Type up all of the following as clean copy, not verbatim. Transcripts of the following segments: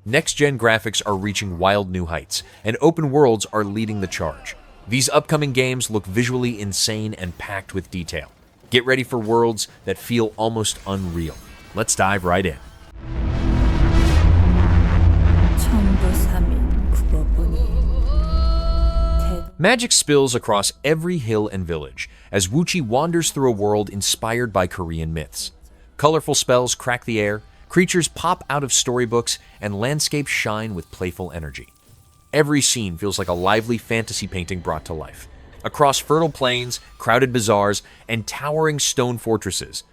Next-gen graphics are reaching wild new heights, and open worlds are leading the charge. These upcoming games look visually insane and packed with detail. Get ready for worlds that feel almost unreal. Let's dive right in. Magic spills across every hill and village as Woochi wanders through a world inspired by Korean myths. Colorful spells crack the air, creatures pop out of storybooks, and landscapes shine with playful energy. Every scene feels like a lively fantasy painting brought to life. Across fertile plains, crowded bazaars, and towering stone fortresses,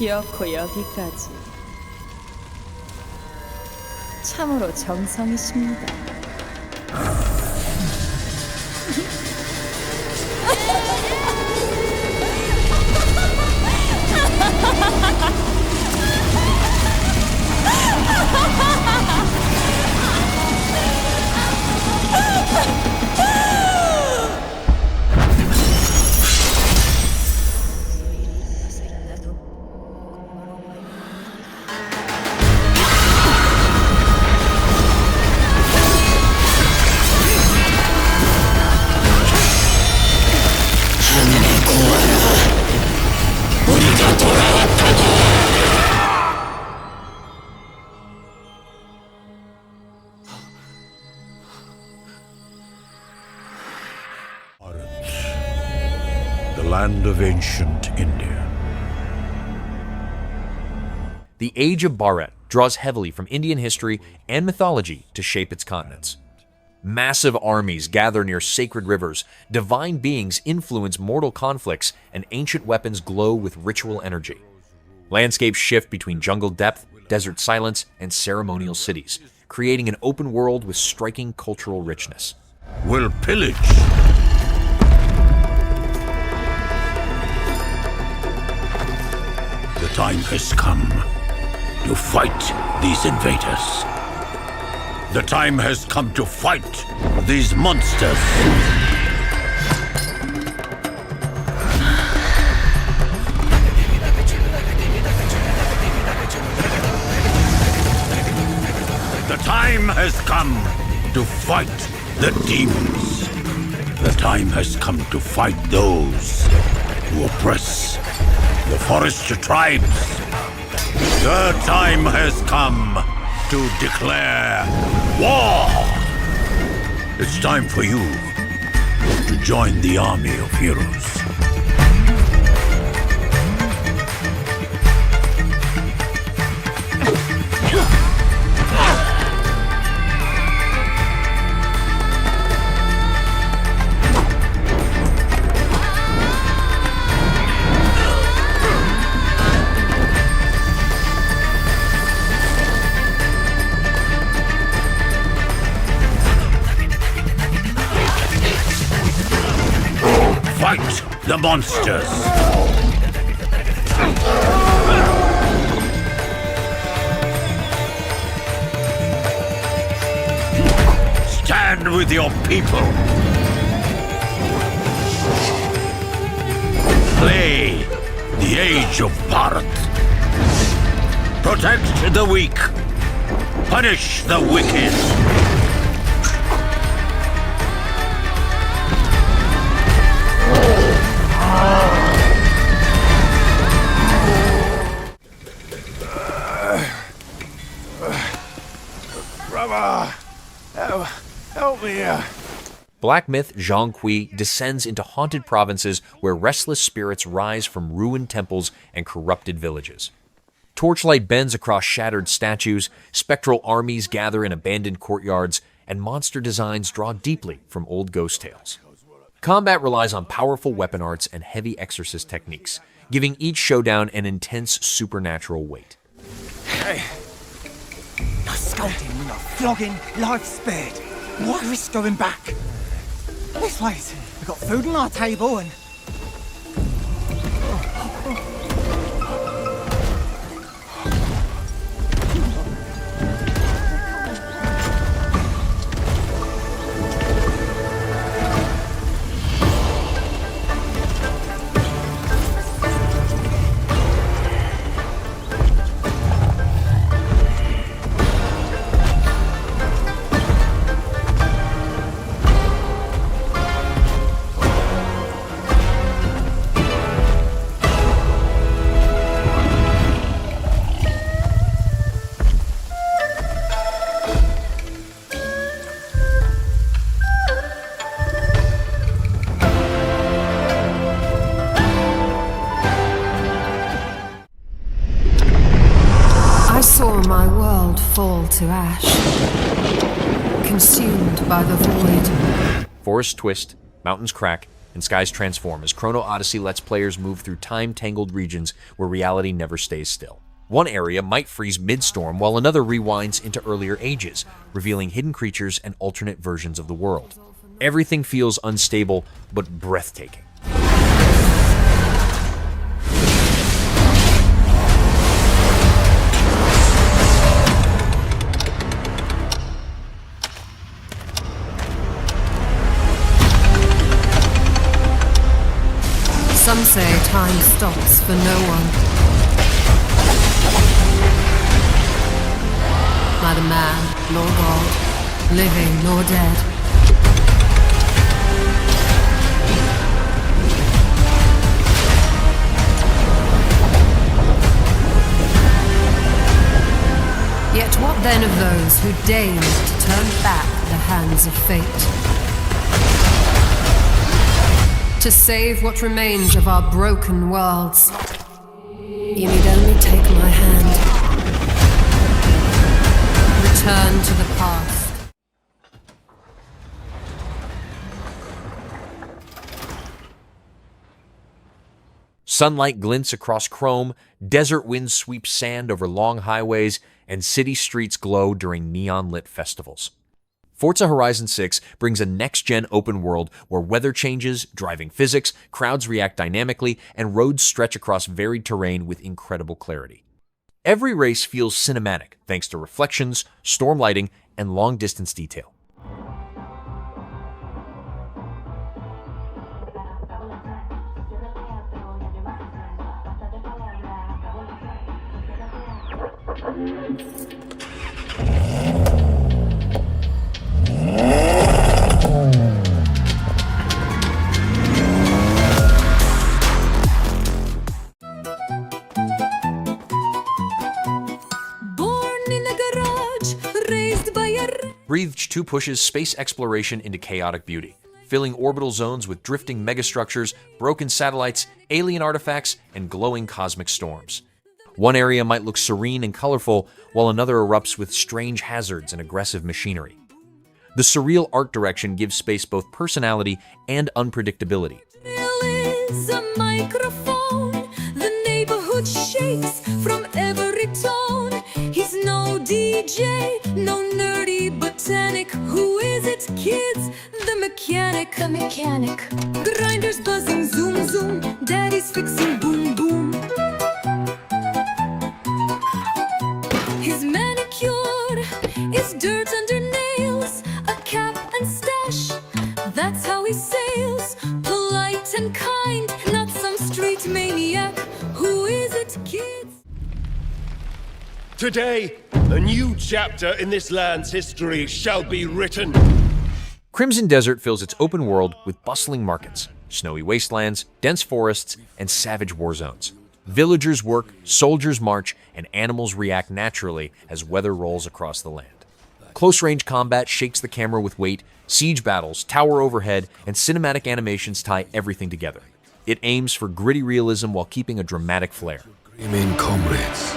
기어코 여기까지. 참으로 정성이십니다. The land of ancient India. The Age of Bhaarat draws heavily from Indian history and mythology to shape its continents. Massive armies gather near sacred rivers, divine beings influence mortal conflicts, and ancient weapons glow with ritual energy. Landscapes shift between jungle depth, desert silence, and ceremonial cities, creating an open world with striking cultural richness. Will pillage. The time has come to fight these invaders. The time has come to fight these monsters. The time has come to fight the demons. The time has come to fight those who oppress the forest tribes. The time has come to declare war. It's time for you to join the army of heroes. Fight the monsters! Stand with your people! Play the Age of Bhaarat! Protect the weak! Punish the wicked! Help me. Black myth Zhong descends into haunted provinces where restless spirits rise from ruined temples and corrupted villages. Torchlight bends across shattered statues, spectral armies gather in abandoned courtyards, and monster designs draw deeply from old ghost tales. Combat relies on powerful weapon arts and heavy exorcist techniques, giving each showdown an intense supernatural weight. No scolding, no flogging, life spared. Why risk going back? This way, we've got food on our table and... Fall to ash, consumed by the void. Forests twist, mountains crack, and skies transform as Chrono Odyssey lets players move through time-tangled regions where reality never stays still. One area might freeze mid-storm while another rewinds into earlier ages, revealing hidden creatures and alternate versions of the world. Everything feels unstable, but breathtaking. Some say time stops for no one. Neither man nor God, living nor dead. Yet what then of those who deigned to turn back the hands of fate? To save what remains of our broken worlds. You need only take my hand. Return to the past. Sunlight glints across chrome, desert winds sweep sand over long highways, and city streets glow during neon-lit festivals. Forza Horizon 6 brings a next-gen open world where weather changes, driving physics, crowds react dynamically, and roads stretch across varied terrain with incredible clarity. Every race feels cinematic thanks to reflections, storm lighting, and long-distance detail. Breathedge 2 pushes space exploration into chaotic beauty, filling orbital zones with drifting megastructures, broken satellites, alien artifacts, and glowing cosmic storms. One area might look serene and colorful, while another erupts with strange hazards and aggressive machinery. The surreal art direction gives space both personality and unpredictability. A microphone, the neighborhood shakes from every tone. He's no DJ, no nerdy botanic. Who is it, kids? The mechanic. The mechanic. Grinders buzzing, zoom zoom. Daddy's fixing, boom boom. He's manicured, is dirt under nails, a cap and stash. That's how he sails, polite and kind, not some street maniac. Who is it, kids? Today, a new chapter in this land's history shall be written. Crimson Desert fills its open world with bustling markets, snowy wastelands, dense forests, and savage war zones. Villagers work, soldiers march, and animals react naturally as weather rolls across the land. Close-range combat shakes the camera with weight, siege battles, tower overhead, and cinematic animations tie everything together. It aims for gritty realism while keeping a dramatic flair. Remain comrades.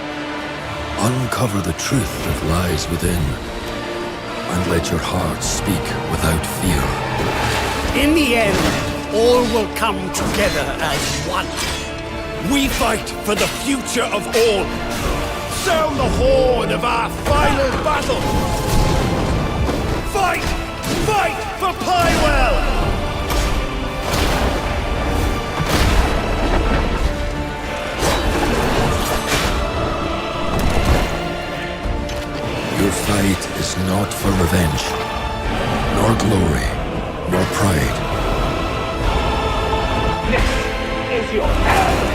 Uncover the truth that lies within, and let your hearts speak without fear. In the end, all will come together as one. We fight for the future of all. Sound the horn of our final battle. Fight! Fight for Pywell! Your fight is not for revenge, nor glory, nor pride. This is your hand.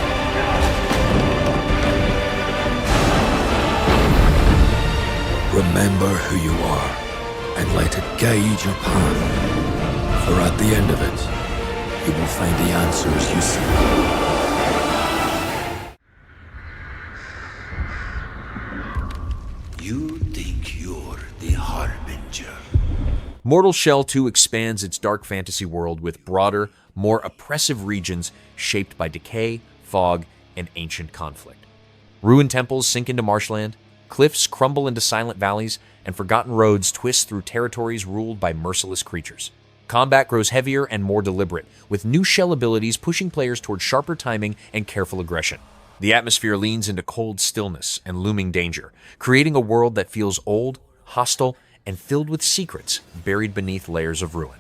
Remember who you are, and let it guide your path. For at the end of it, you will find the answers you seek. You think you're the Harbinger. Mortal Shell 2 expands its dark fantasy world with broader, more oppressive regions shaped by decay, fog, and ancient conflict. Ruined temples sink into marshland, cliffs crumble into silent valleys, and forgotten roads twist through territories ruled by merciless creatures. Combat grows heavier and more deliberate, with new shell abilities pushing players toward sharper timing and careful aggression. The atmosphere leans into cold stillness and looming danger, creating a world that feels old, hostile, and filled with secrets buried beneath layers of ruin.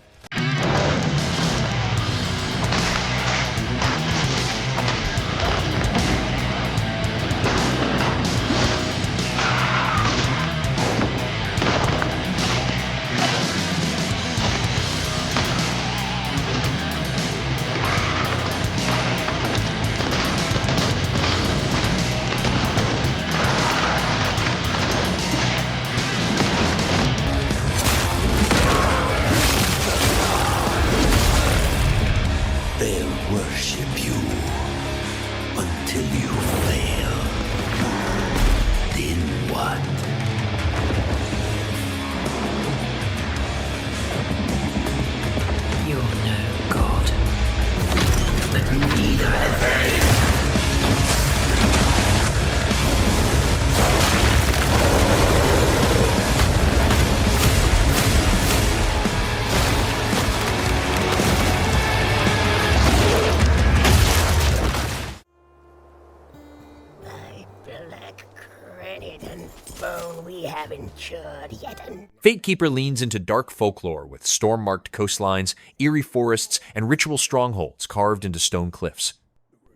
Fatekeeper leans into dark folklore with storm-marked coastlines, eerie forests, and ritual strongholds carved into stone cliffs.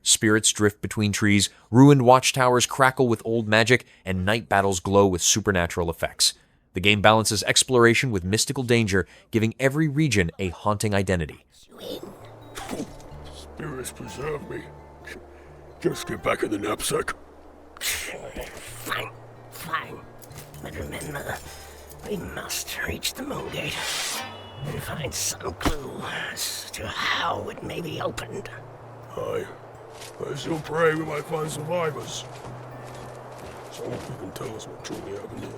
Spirits drift between trees, ruined watchtowers crackle with old magic, and night battles glow with supernatural effects. The game balances exploration with mystical danger, giving every region a haunting identity. Spirits preserve me. Just get back in the knapsack. Fine. But remember, we must reach the moon gate and find some clue as to how it may be opened. I still pray we might find survivors. Someone who can tell us what truly happened here.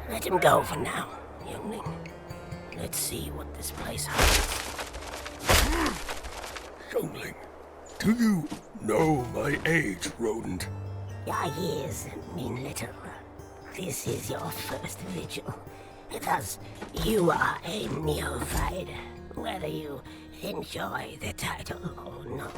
Let him go for now, youngling. Let's see what this place holds. Youngling, do you know my age, rodent? Your years mean little. This is your first vigil. Thus, you are a neophyte, whether you enjoy the title or not.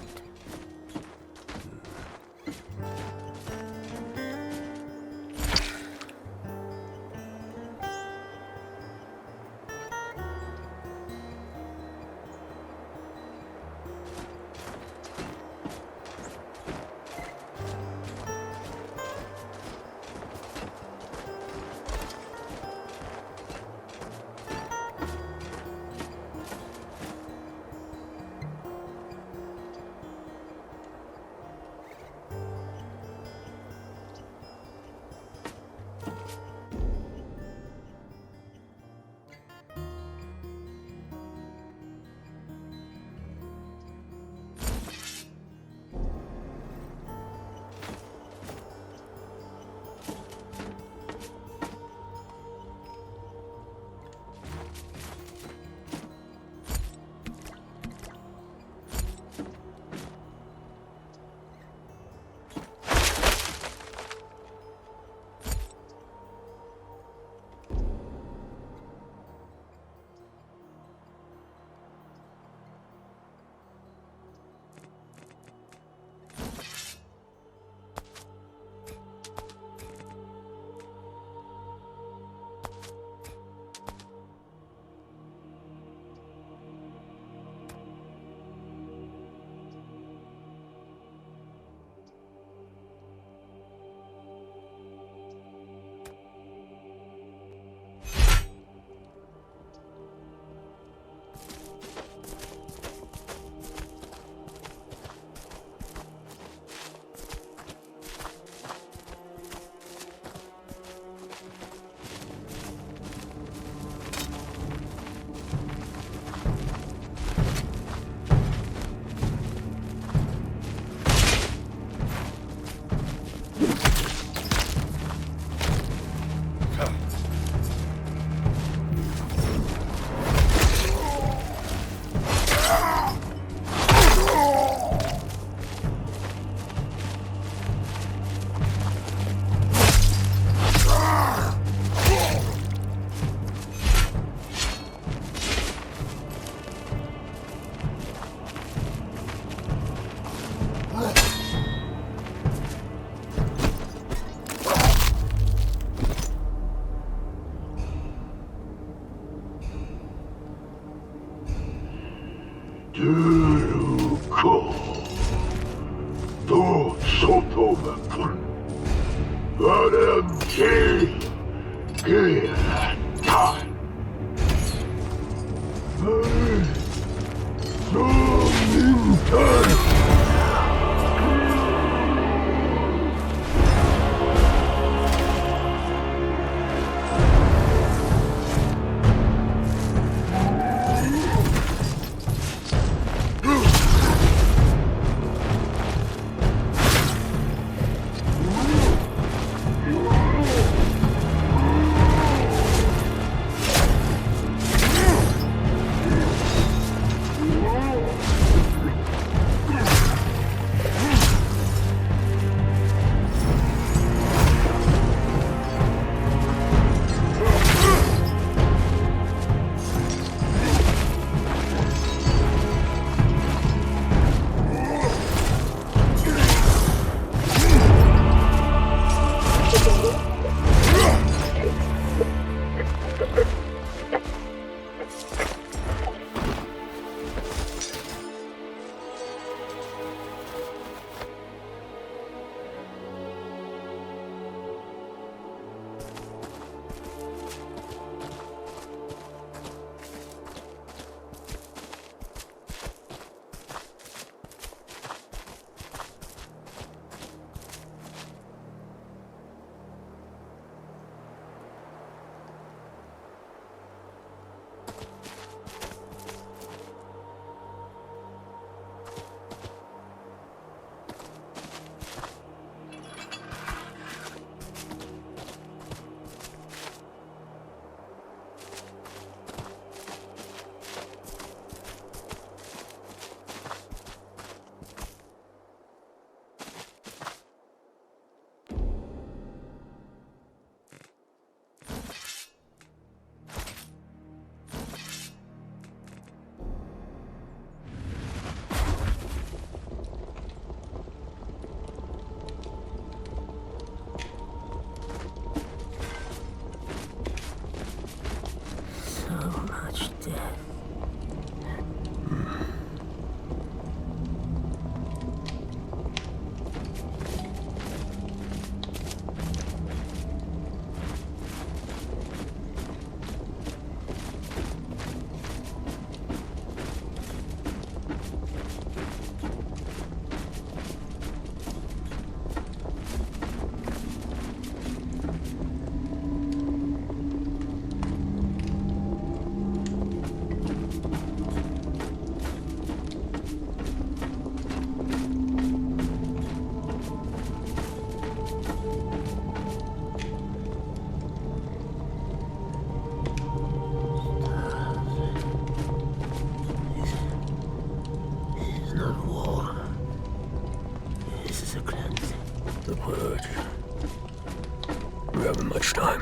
time.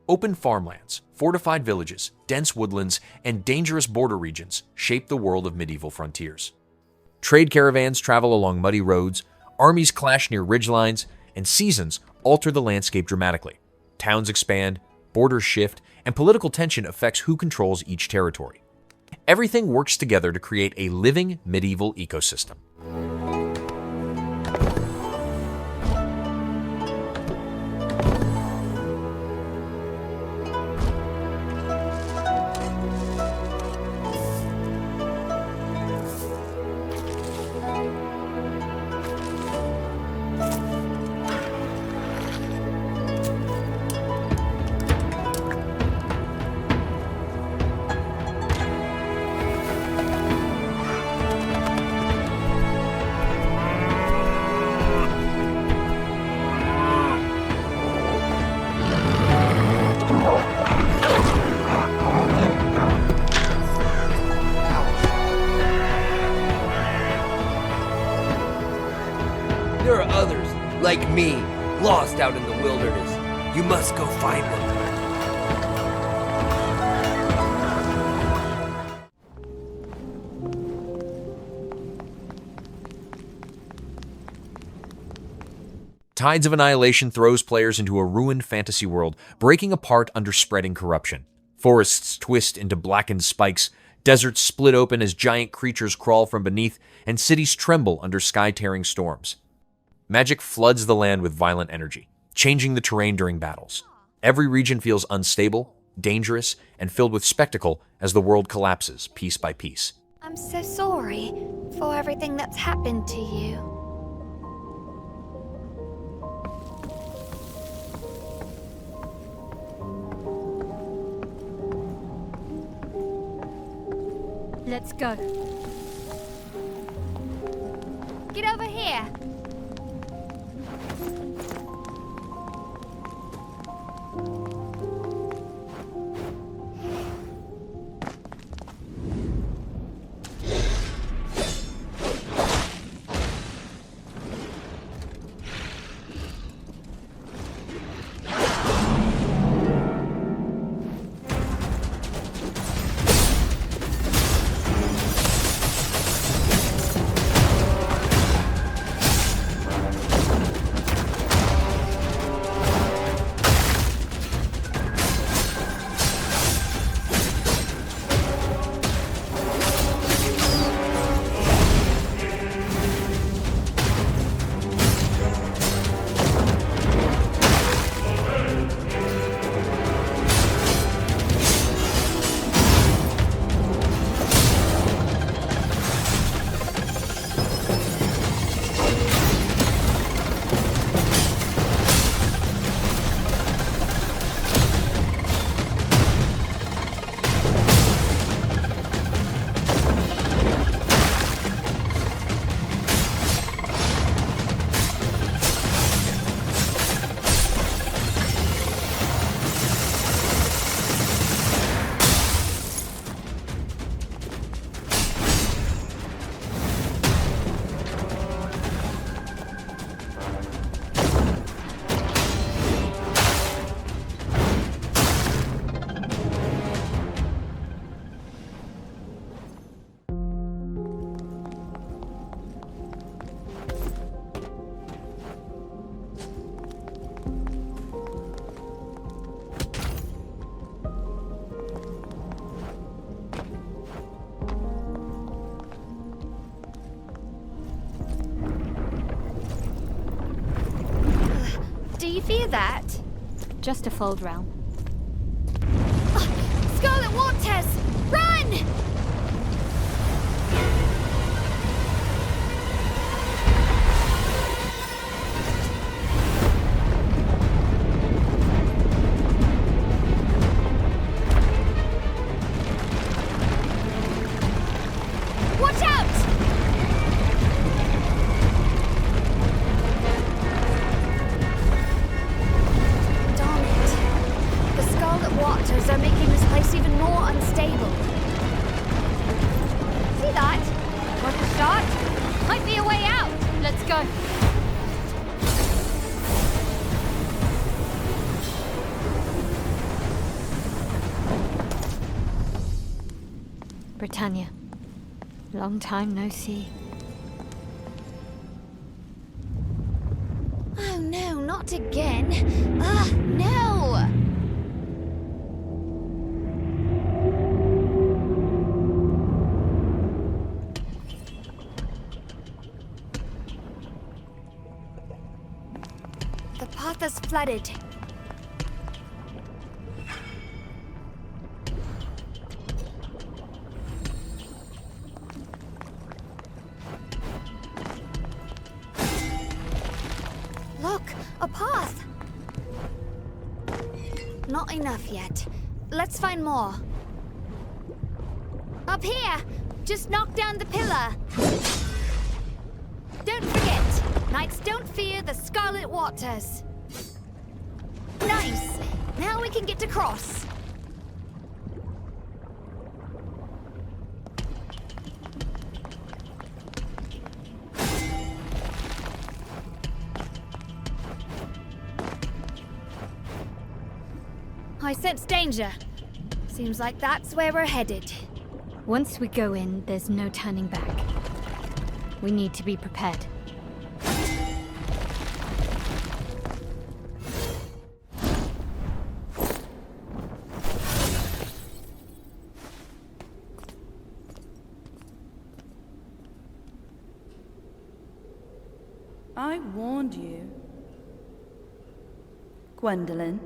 Open farmlands, fortified villages, dense woodlands, and dangerous border regions shape the world of medieval frontiers. Trade caravans travel along muddy roads, armies clash near ridgelines, and seasons alter the landscape dramatically. Towns expand, borders shift, and political tension affects who controls each territory. Everything works together to create a living medieval ecosystem. There are others, like me, lost out in the wilderness. You must go find them. Tides of Annihilation throws players into a ruined fantasy world, breaking apart under spreading corruption. Forests twist into blackened spikes, deserts split open as giant creatures crawl from beneath, and cities tremble under sky-tearing storms. Magic floods the land with violent energy, changing the terrain during battles. Every region feels unstable, dangerous, and filled with spectacle as the world collapses piece by piece. I'm so sorry for everything that's happened to you. Let's go. Get over here. Do you fear that? Just a fold realm. Scarlet Waters! Run! Watch out! Darn it. The Scarlet Waters are making this place even more unstable. See that? Want to start? Might be a way out. Let's go. Britannia. Long time no see. Not again. Ugh, no! The path is flooded. Look, a path. Not enough yet. Let's find more. Up here! Just knock down the pillar. Don't forget, knights don't fear the scarlet waters. Nice! Now we can get across. I sense danger. Seems like that's where we're headed. Once we go in, there's no turning back. We need to be prepared. I warned you. Gwendolyn.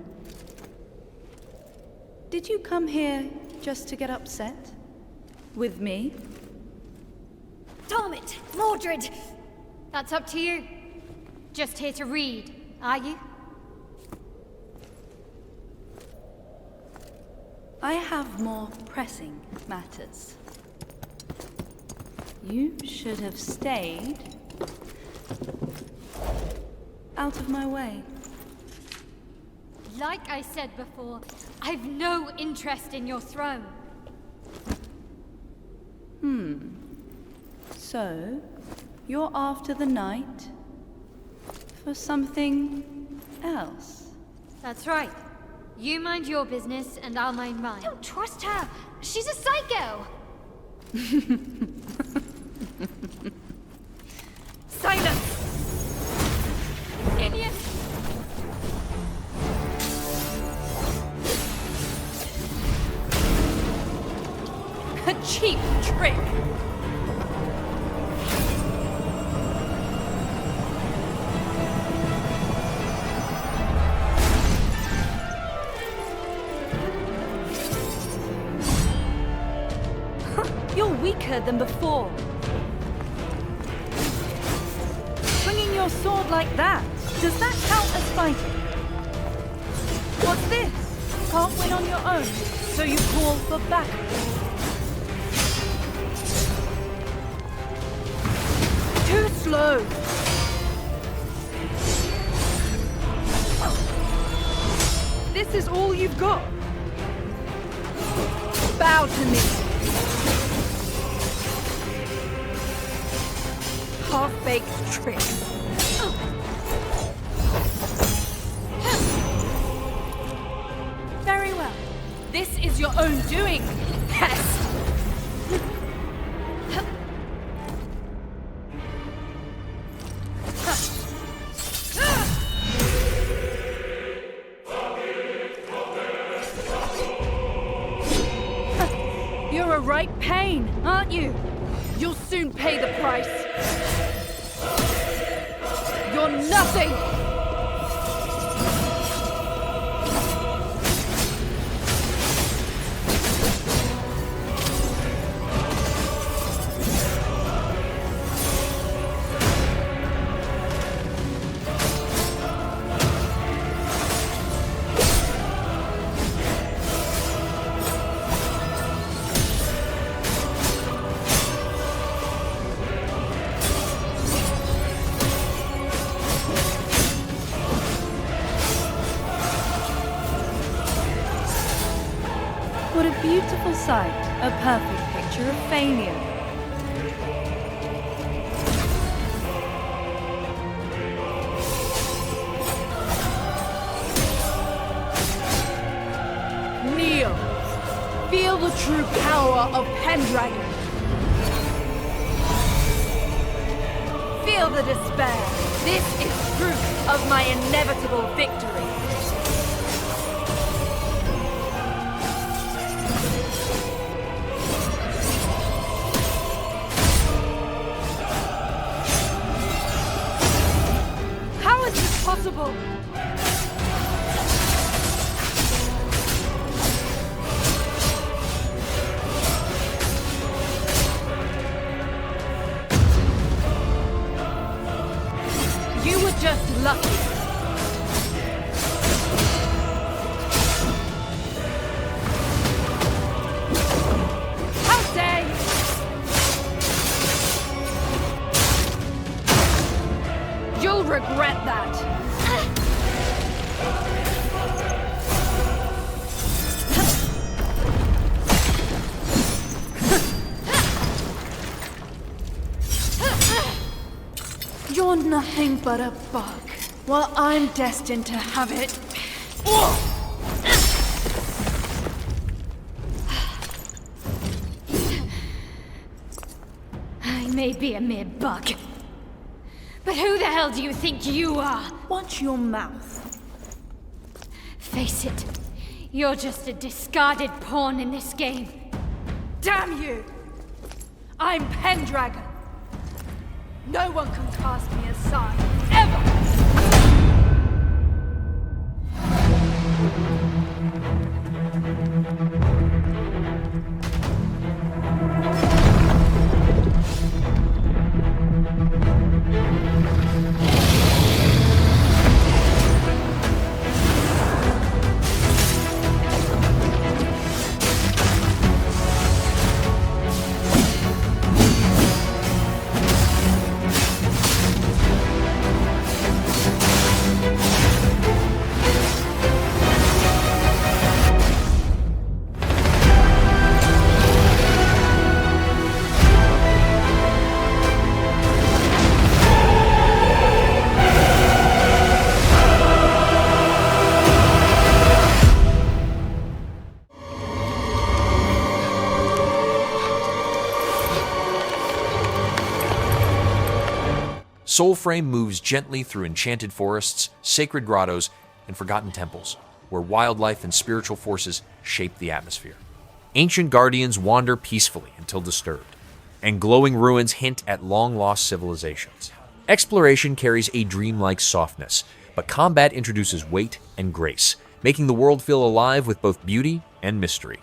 Did you come here just to get upset? With me? Damn it! Mordred! That's up to you. Just here to read, are you? I have more pressing matters. You should have stayed out of my way. Like I said before, I've no interest in your throne. So, you're after the knight for something else? That's right. You mind your business, and I'll mind mine. Don't trust her! She's a psycho! Silence! Idiot! A cheap trick! You're weaker than before. Swinging your sword like that, does that count as fighting? What's this? Can't win on your own, so you call for backup. Too slow. This is all you've got. Bow to me. Half-baked trick. Very well. This is your own doing, pest. You're a right pain, aren't you? You'll soon pay the price. You're nothing! What a beautiful sight, a perfect picture of failure. Kneel! Feel the true power of Pendragon! Feel the despair. This is proof of my inevitable victory. How is this possible? You were just lucky. How dare you! You'll regret that. You're nothing but a bug. Well, I'm destined to have it. I may be a mere bug. But who the hell do you think you are? Watch your mouth. Face it, you're just a discarded pawn in this game. Damn you! I'm Pendragon. No one can cast me aside, ever! Soulframe moves gently through enchanted forests, sacred grottos, and forgotten temples, where wildlife and spiritual forces shape the atmosphere. Ancient guardians wander peacefully until disturbed, and glowing ruins hint at long-lost civilizations. Exploration carries a dreamlike softness, but combat introduces weight and grace, making the world feel alive with both beauty and mystery.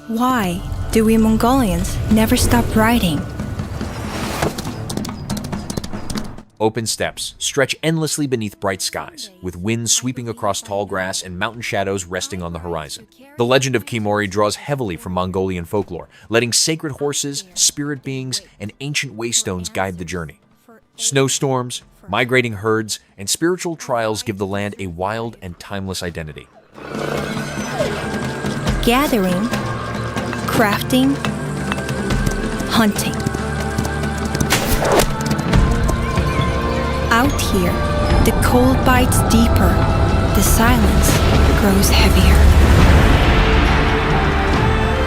Why do we Mongolians never stop riding? Open steppes stretch endlessly beneath bright skies, with winds sweeping across tall grass and mountain shadows resting on the horizon. The Legend of Khiimori draws heavily from Mongolian folklore, letting sacred horses, spirit beings, and ancient waystones guide the journey. Snowstorms, migrating herds, and spiritual trials give the land a wild and timeless identity. Gathering, crafting, hunting. Out here, the cold bites deeper, the silence grows heavier.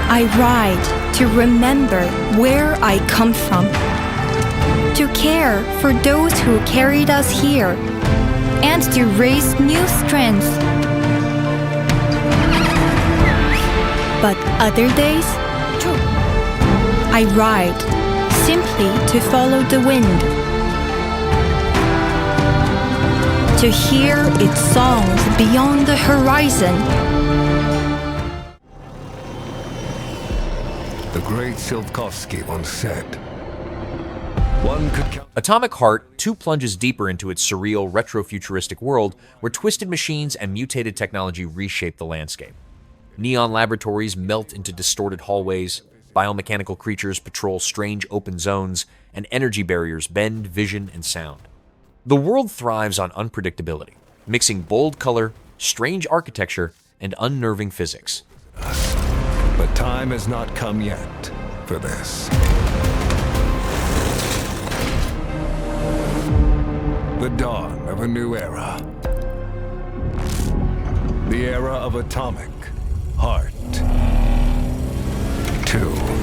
I ride to remember where I come from, to care for those who carried us here, and to raise new strength. But other days, I ride simply to follow the wind, to hear its songs beyond the horizon. The great Silkovsky once said, One could count. Atomic Heart 2 plunges deeper into its surreal, retro-futuristic world where twisted machines and mutated technology reshape the landscape. Neon laboratories melt into distorted hallways, biomechanical creatures patrol strange open zones, and energy barriers bend vision and sound. The world thrives on unpredictability, mixing bold color, strange architecture, and unnerving physics. But time has not come yet for this. The dawn of a new era. The era of Atomic Heart 2.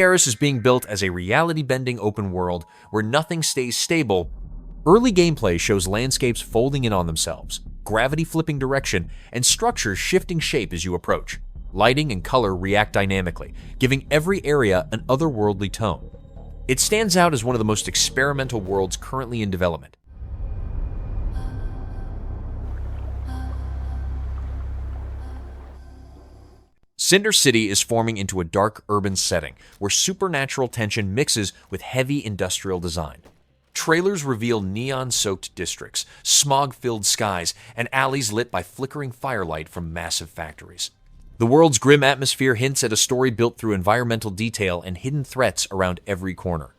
Polyaris is being built as a reality-bending open world where nothing stays stable. Early gameplay shows landscapes folding in on themselves, gravity flipping direction, and structures shifting shape as you approach. Lighting and color react dynamically, giving every area an otherworldly tone. It stands out as one of the most experimental worlds currently in development. Cinder City is forming into a dark urban setting where supernatural tension mixes with heavy industrial design. Trailers reveal neon-soaked districts, smog-filled skies, and alleys lit by flickering firelight from massive factories. The world's grim atmosphere hints at a story built through environmental detail and hidden threats around every corner.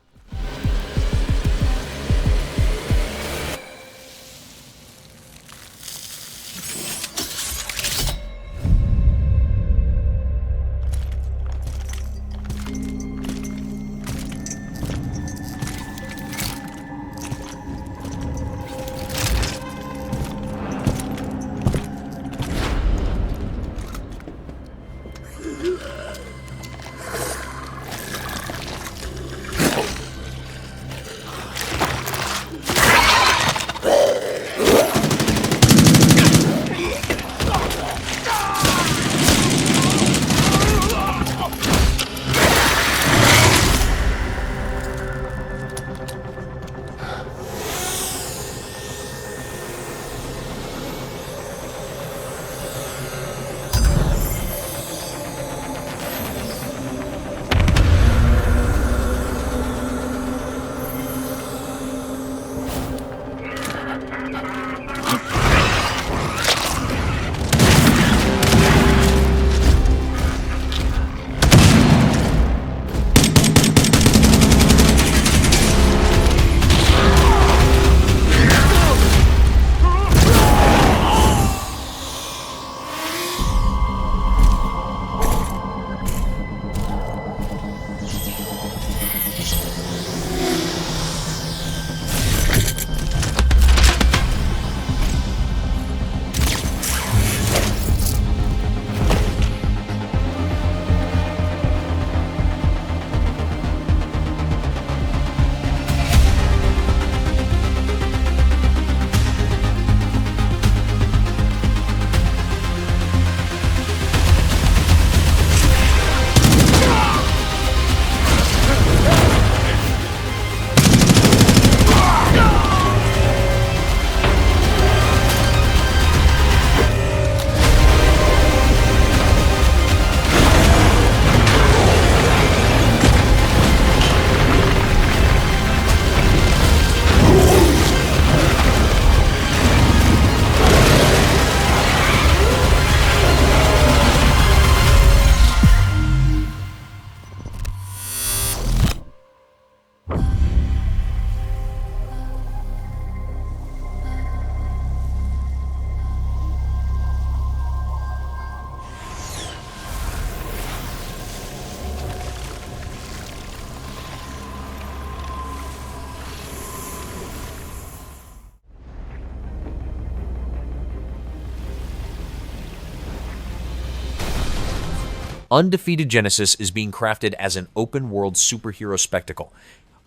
Undefeated Genesis is being crafted as an open-world superhero spectacle.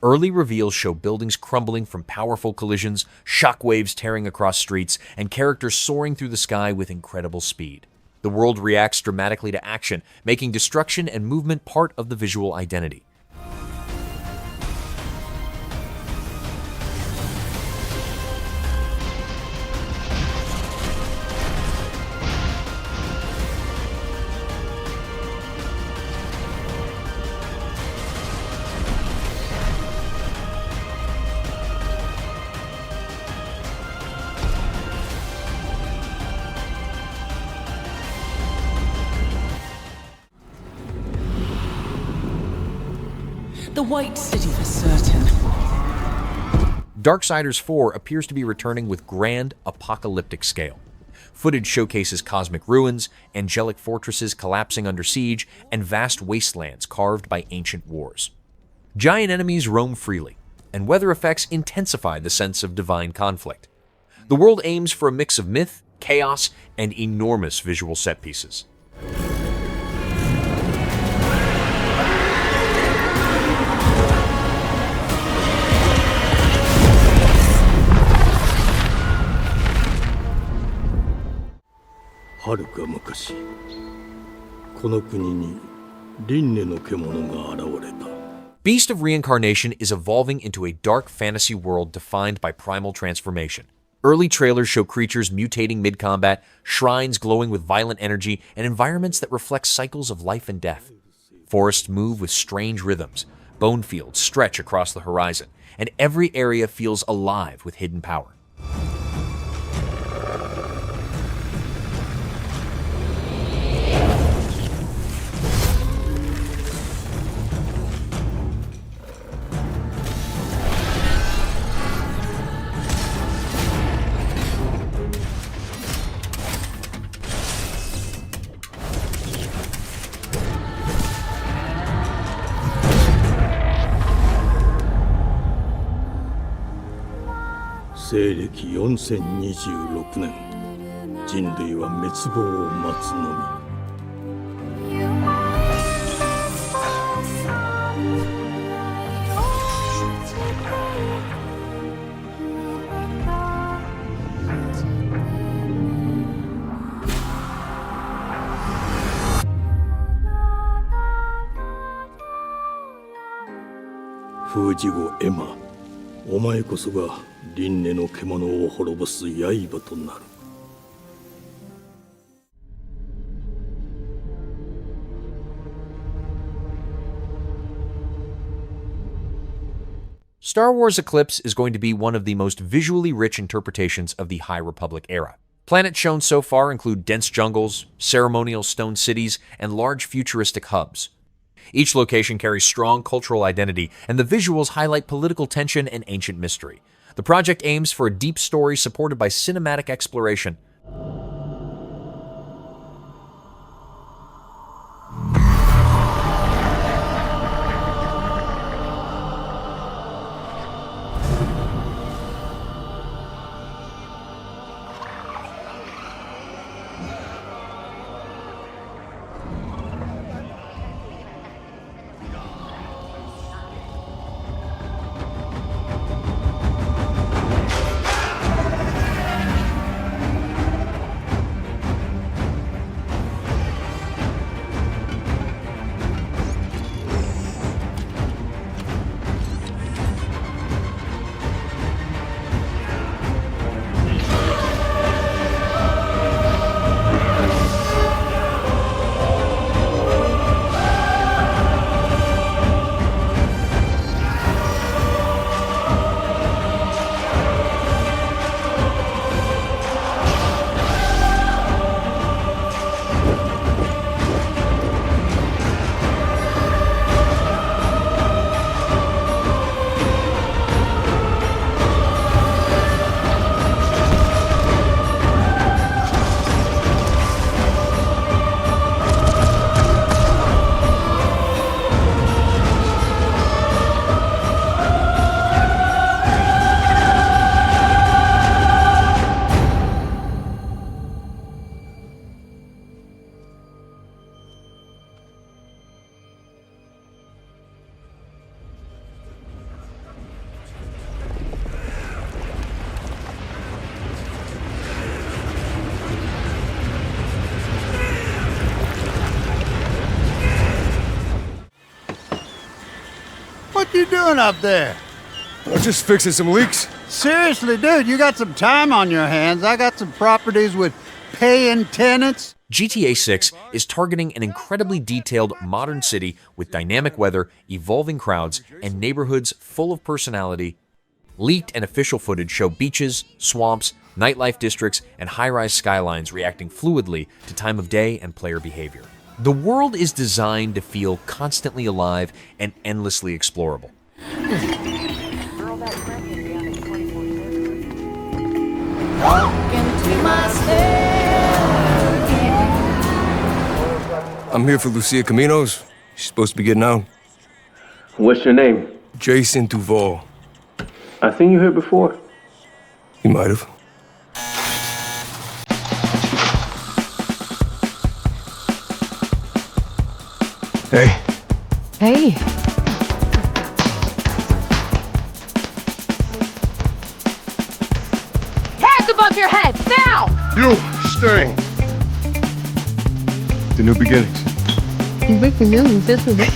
Early reveals show buildings crumbling from powerful collisions, shockwaves tearing across streets, and characters soaring through the sky with incredible speed. The world reacts dramatically to action, making destruction and movement part of the visual identity. The White City for certain. Darksiders 4 appears to be returning with grand, apocalyptic scale. Footage showcases cosmic ruins, angelic fortresses collapsing under siege, and vast wastelands carved by ancient wars. Giant enemies roam freely, and weather effects intensify the sense of divine conflict. The world aims for a mix of myth, chaos, and enormous visual set pieces. Beast of Reincarnation is evolving into a dark fantasy world defined by primal transformation. Early trailers show creatures mutating mid-combat, shrines glowing with violent energy, and environments that reflect cycles of life and death. Forests move with strange rhythms, bone fields stretch across the horizon, and every area feels alive with hidden power. Star Wars Eclipse is going to be one of the most visually rich interpretations of the High Republic era. Planets shown so far include dense jungles, ceremonial stone cities, and large futuristic hubs. Each location carries strong cultural identity, and the visuals highlight political tension and ancient mystery. The project aims for a deep story supported by cinematic exploration. you doing up there? I'm just fixing some leaks. Seriously, dude, you got some time on your hands. I got some properties with paying tenants. GTA 6 is targeting an incredibly detailed modern city with dynamic weather, evolving crowds, and neighborhoods full of personality. Leaked and official footage show beaches, swamps, nightlife districts, and high-rise skylines reacting fluidly to time of day and player behavior. The world is designed to feel constantly alive and endlessly explorable. I'm here for Lucia Caminos. She's supposed to be getting out. What's your name? Jason Duval. I seen you here before. You might have. Hey. Hey. Hands above your head, now! You, stay. The new beginnings. You make me millions, isn't it?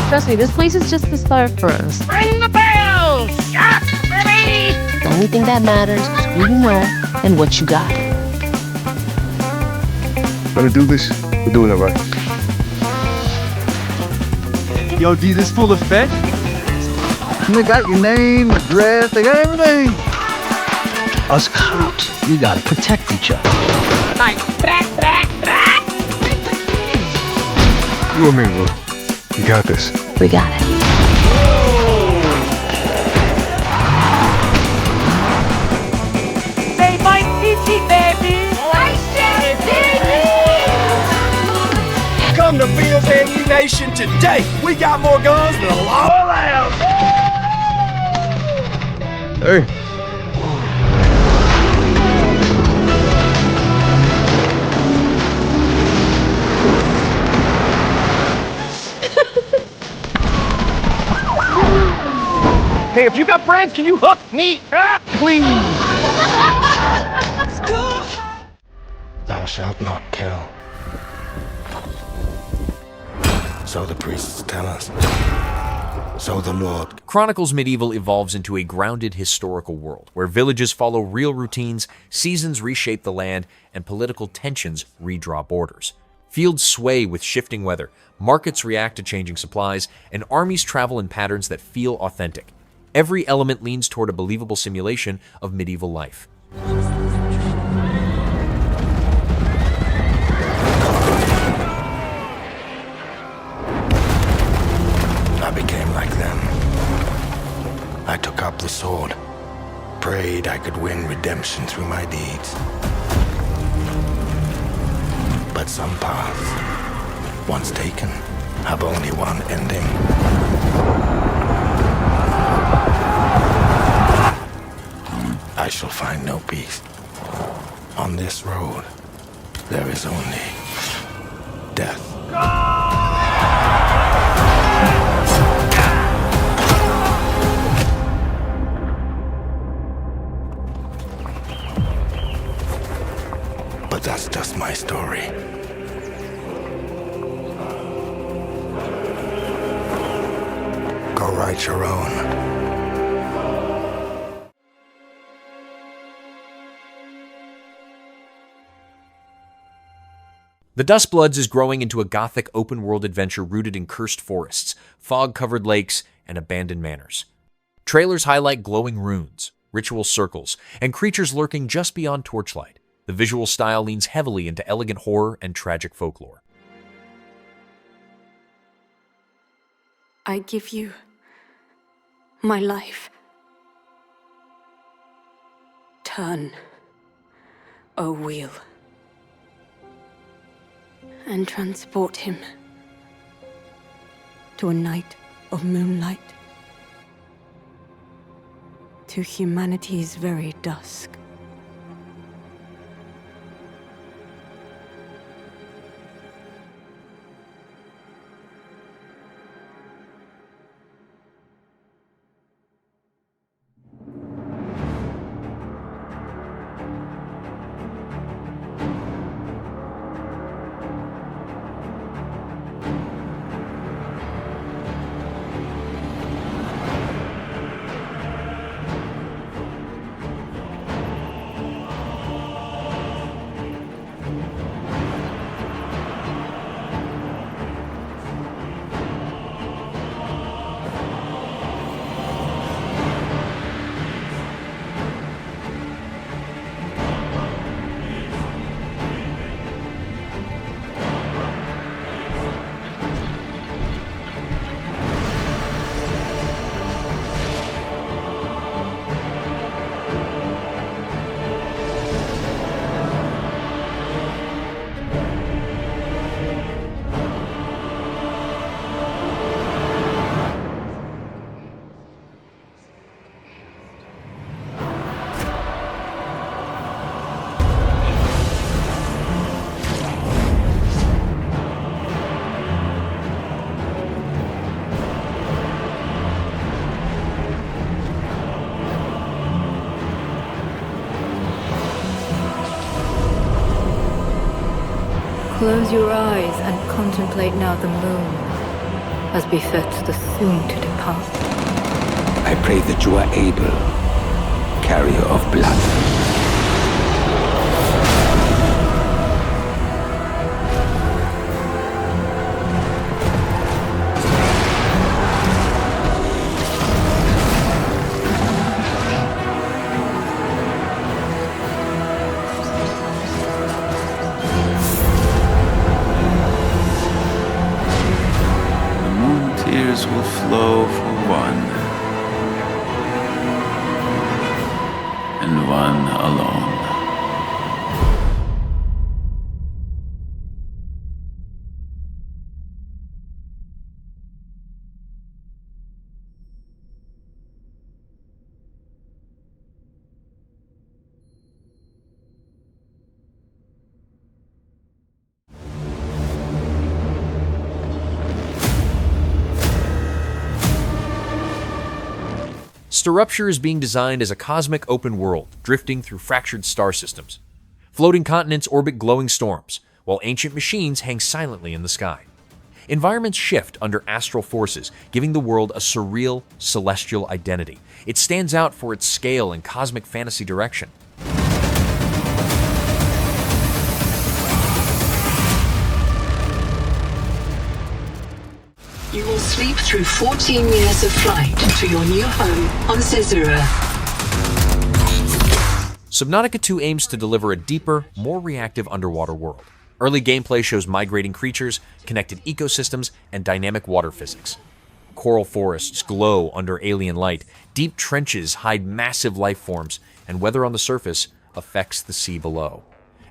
Trust me, this place is just the start for us. Ring the bell! Shot, ready! The only thing that matters is who you know and what you got. Gonna do this? We're doing it right. Yo, D, this full of fetch? They got your name, address, they got everything. Us cops, we gotta protect each other. Like, You and me, bro. You got this. We got it. Say my city, baby! I said city! Come to Field's Annihilation today. We got more guns than a law allowed. Hey. Hey, if you got friends, can you hook me up, please? Thou shalt not kill. So the priests tell us. So the Lord. Chronicles Medieval evolves into a grounded historical world, where villages follow real routines, seasons reshape the land, and political tensions redraw borders. Fields sway with shifting weather, markets react to changing supplies, and armies travel in patterns that feel authentic. Every element leans toward a believable simulation of medieval life. I became like them. I took up the sword, prayed I could win redemption through my deeds. But some paths, once taken, have only one ending. I shall find no peace. On this road, there is only death. But that's just my story. Go write your own. The Duskbloods is growing into a gothic open-world adventure rooted in cursed forests, fog-covered lakes, and abandoned manors. Trailers highlight glowing runes, ritual circles, and creatures lurking just beyond torchlight. The visual style leans heavily into elegant horror and tragic folklore. I give you my life. Turn, O wheel, and transport him to a night of moonlight, to humanity's very dusk. Close your eyes and contemplate now the moon, as befits the soon to depart. I pray that you are able, carrier of blood. Will flow for one, and one alone. Starrupture is being designed as a cosmic open world, drifting through fractured star systems. Floating continents orbit glowing storms, while ancient machines hang silently in the sky. Environments shift under astral forces, giving the world a surreal, celestial identity. It stands out for its scale and cosmic fantasy direction. You will sleep through 14 years of flight to your new home on Caesura. Subnautica 2 aims to deliver a deeper, more reactive underwater world. Early gameplay shows migrating creatures, connected ecosystems, and dynamic water physics. Coral forests glow under alien light, deep trenches hide massive life forms, and weather on the surface affects the sea below.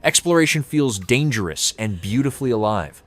Exploration feels dangerous and beautifully alive.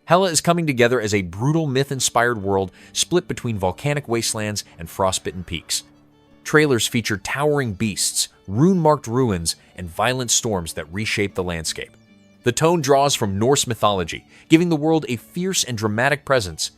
Hela is coming together as a brutal myth-inspired world split between volcanic wastelands and frostbitten peaks. Trailers feature towering beasts, rune-marked ruins, and violent storms that reshape the landscape. The tone draws from Norse mythology, giving the world a fierce and dramatic presence.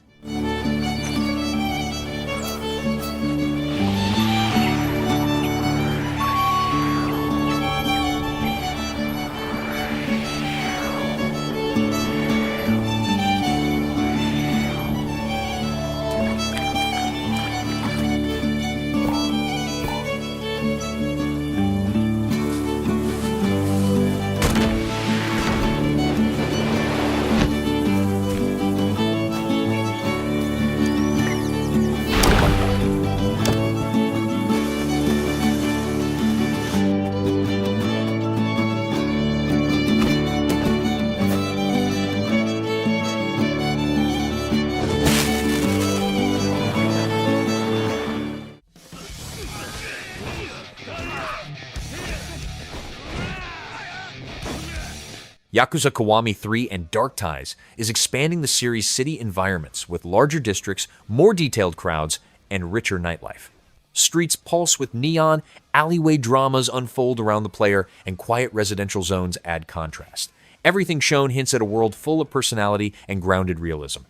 Yakuza Kiwami 3 and Dark Ties is expanding the series' city environments with larger districts, more detailed crowds, and richer nightlife. Streets pulse with neon, alleyway dramas unfold around the player, and quiet residential zones add contrast. Everything shown hints at a world full of personality and grounded realism.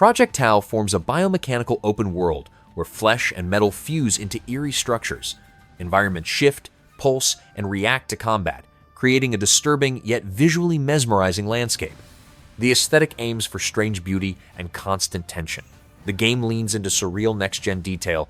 Project Tau forms a biomechanical open world where flesh and metal fuse into eerie structures. Environments shift, pulse, and react to combat, creating a disturbing yet visually mesmerizing landscape. The aesthetic aims for strange beauty and constant tension. The game leans into surreal next-gen detail,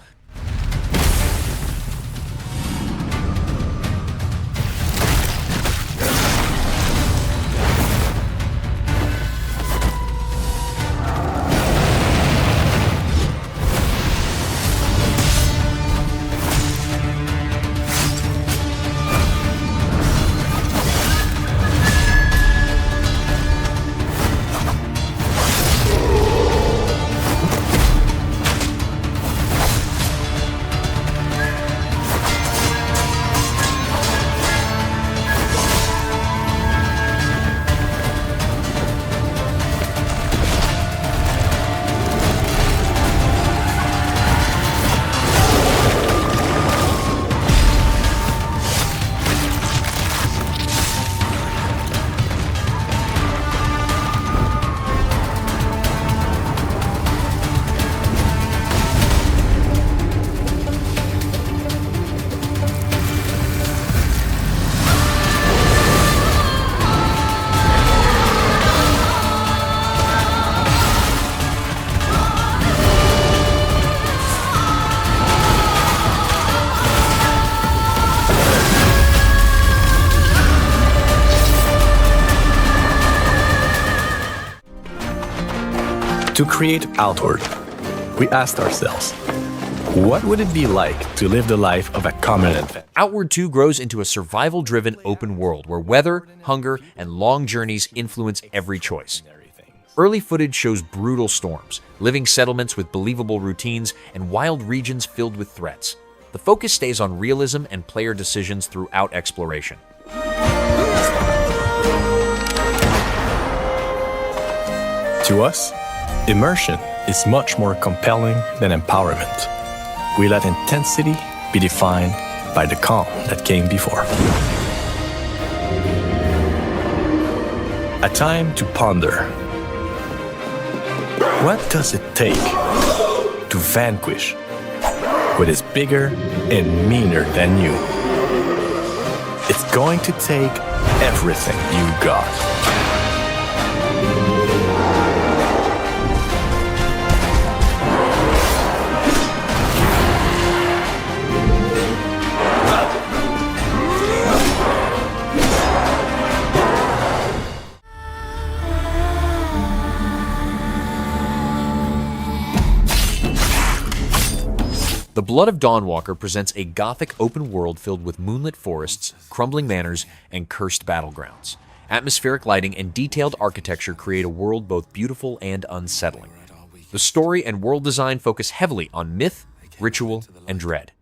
To create Outward, we asked ourselves, what would it be like to live the life of a common adventurer? Outward 2 grows into a survival-driven open world where weather, hunger, and long journeys influence every choice. Early footage shows brutal storms, living settlements with believable routines, and wild regions filled with threats. The focus stays on realism and player decisions throughout exploration. To us, immersion is much more compelling than empowerment. We let intensity be defined by the calm that came before. A time to ponder. What does it take to vanquish what is bigger and meaner than you? It's going to take everything you got. The Blood of Dawnwalker presents a gothic open world filled with moonlit forests, crumbling manors, and cursed battlegrounds. Atmospheric lighting and detailed architecture create a world both beautiful and unsettling. The story and world design focus heavily on myth, ritual, and dread.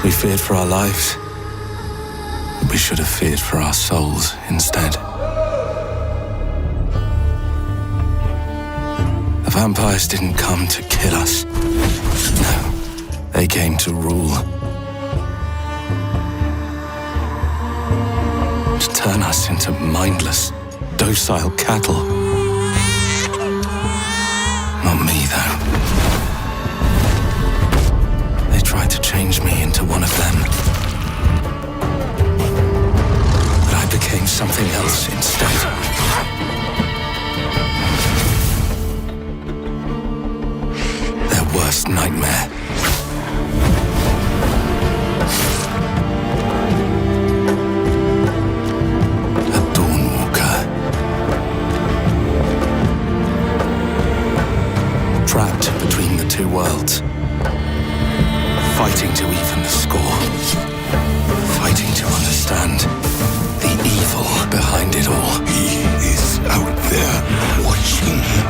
We feared for our lives. We should have feared for our souls instead. The vampires didn't come to kill us. No, they came to rule. To turn us into mindless, docile cattle. Not me, though. They tried to change me into one of them. But I became something else instead. Worst nightmare. A Dawnwalker. Trapped between the two worlds. Fighting to even the score. Fighting to understand the evil behind it all. He is out there watching you.